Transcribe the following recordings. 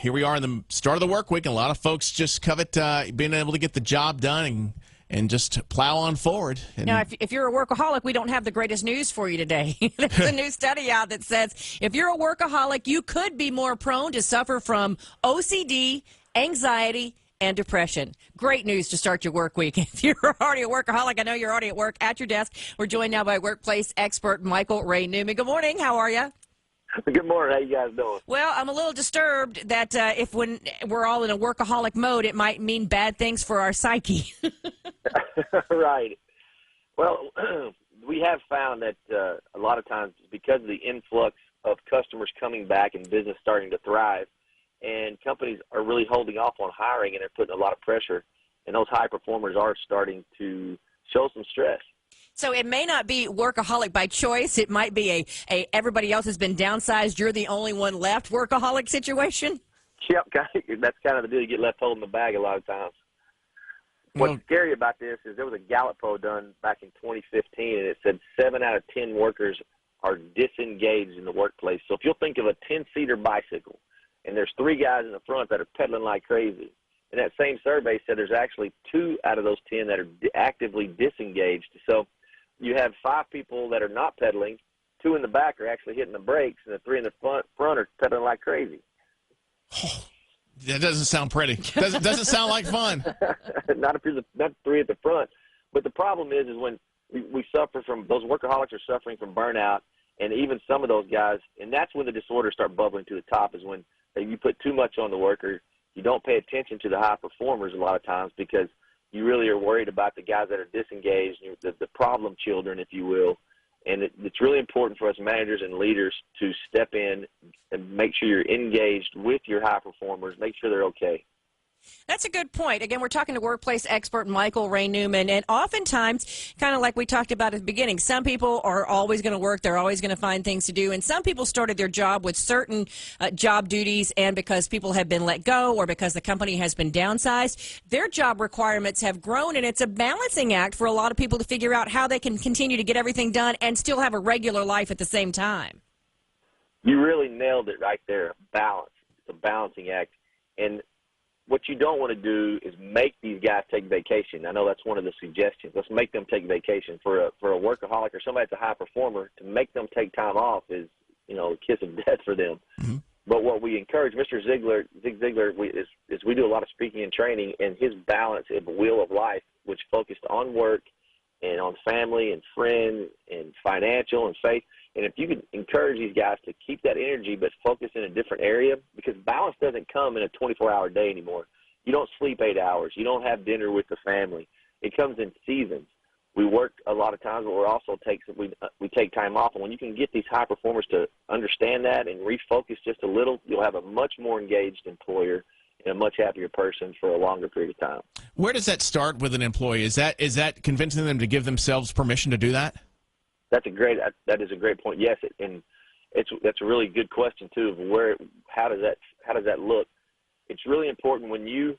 here we are in the start of the work week, and a lot of folks just covet being able to get the job done and just plow on forward. And now, if you're a workaholic, we don't have the greatest news for you today. There's a new study out that says if you're a workaholic, you could be more prone to suffer from OCD, anxiety, and depression. Great news to start your work week. If you're already a workaholic, I know you're already at work at your desk. We're joined now by workplace expert Michael Ray Newman. Good morning. How are you? Good morning. How you guys doing? Well, I'm a little disturbed that when we're all in a workaholic mode, it might mean bad things for our psyche. Right. Well, we have found that a lot of times because of the influx of customers coming back and business starting to thrive, and companies are really holding off on hiring and they're putting a lot of pressure, and those high performers are starting to show some stress. So it may not be workaholic by choice. It might be a everybody else has been downsized, you're the only one left workaholic situation. Yep, that's kind of the deal. You get left holding the bag a lot of times. What's scary about this is there was a Gallup poll done back in 2015, and it said 7 out of 10 workers are disengaged in the workplace. So if you'll think of a 10-seater bicycle, and there's 3 guys in the front that are pedaling like crazy, and that same survey said there's actually 2 out of those 10 that are actively disengaged. So you have 5 people that are not pedaling, 2 in the back are actually hitting the brakes, and the 3 in the front are pedaling like crazy. Oh, that doesn't sound pretty. Doesn't sound like fun. Not if you're not 3 at the front. But the problem is when we suffer from, those workaholics are suffering from burnout, and even some of those guys, and that's when the disorders start bubbling to the top, is when you put too much on the worker. You don't pay attention to the high performers a lot of times because you really are worried about the guys that are disengaged, the problem children, if you will. And it's really important for us managers and leaders to step in and make sure you're engaged with your high performers, make sure they're okay. That's a good point. Again, we're talking to workplace expert Michael Ray Newman, and oftentimes, kind of like we talked about at the beginning, some people are always going to work, they're always going to find things to do, and some people started their job with certain job duties, and because people have been let go or because the company has been downsized, their job requirements have grown, and it's a balancing act for a lot of people to figure out how they can continue to get everything done and still have a regular life at the same time. You really nailed it right there, balance. It's a balancing act, and what you don't want to do is make these guys take vacation. I know that's one of the suggestions. Let's make them take vacation. For a workaholic or somebody that's a high performer, to make them take time off is, a kiss of death for them. Mm-hmm. But what we encourage, Mr. Zig Ziglar, is we do a lot of speaking and training, and his balance of the wheel of life, which focused on work and on family and friends and financial and faith. And if you could encourage these guys to keep that energy but focus in a different area, because balance doesn't come in a 24-hour day anymore. You don't sleep 8 hours. You don't have dinner with the family. It comes in seasons. We work a lot of times, but we take time off. And when you can get these high performers to understand that and refocus just a little, you'll have a much more engaged employer and a much happier person for a longer period of time. Where does that start with an employee? Is that convincing them to give themselves permission to do that? That is a great point. Yes, and that's a really good question too. Of how does that look? It's really important when you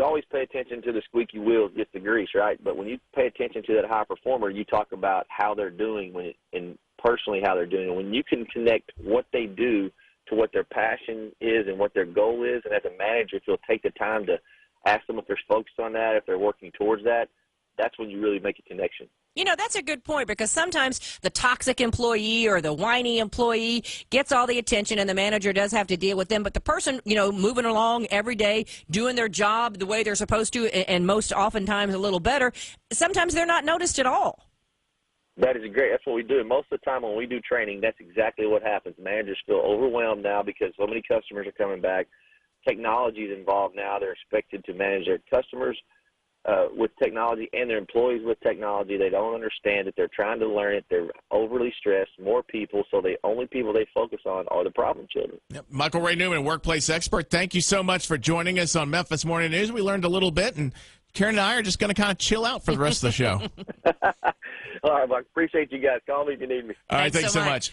always pay attention to the squeaky wheels get the grease, right? But when you pay attention to that high performer, you talk about how they're doing and personally how they're doing. And when you can connect what they do to what their passion is and what their goal is, and as a manager, if you'll take the time to ask them if they're focused on that, if they're working towards that, that's when you really make a connection. That's a good point, because sometimes the toxic employee or the whiny employee gets all the attention and the manager does have to deal with them. But the person, moving along every day, doing their job the way they're supposed to, and most oftentimes a little better, sometimes they're not noticed at all. That's what we do. Most of the time when we do training, that's exactly what happens. Managers feel overwhelmed now because so many customers are coming back. Technology is involved now. They're expected to manage their customers with technology and their employees with technology. They don't understand that they're trying to learn it. They're overly stressed, more people, so the only people they focus on are the problem children. Yep. Michael Ray Newman, workplace expert, thank you so much for joining us on Memphis Morning News. We learned a little bit, and Karen and I are just going to kind of chill out for the rest of the show. All right, Mark. Appreciate you guys. Call me if you need me. All right, thanks so much.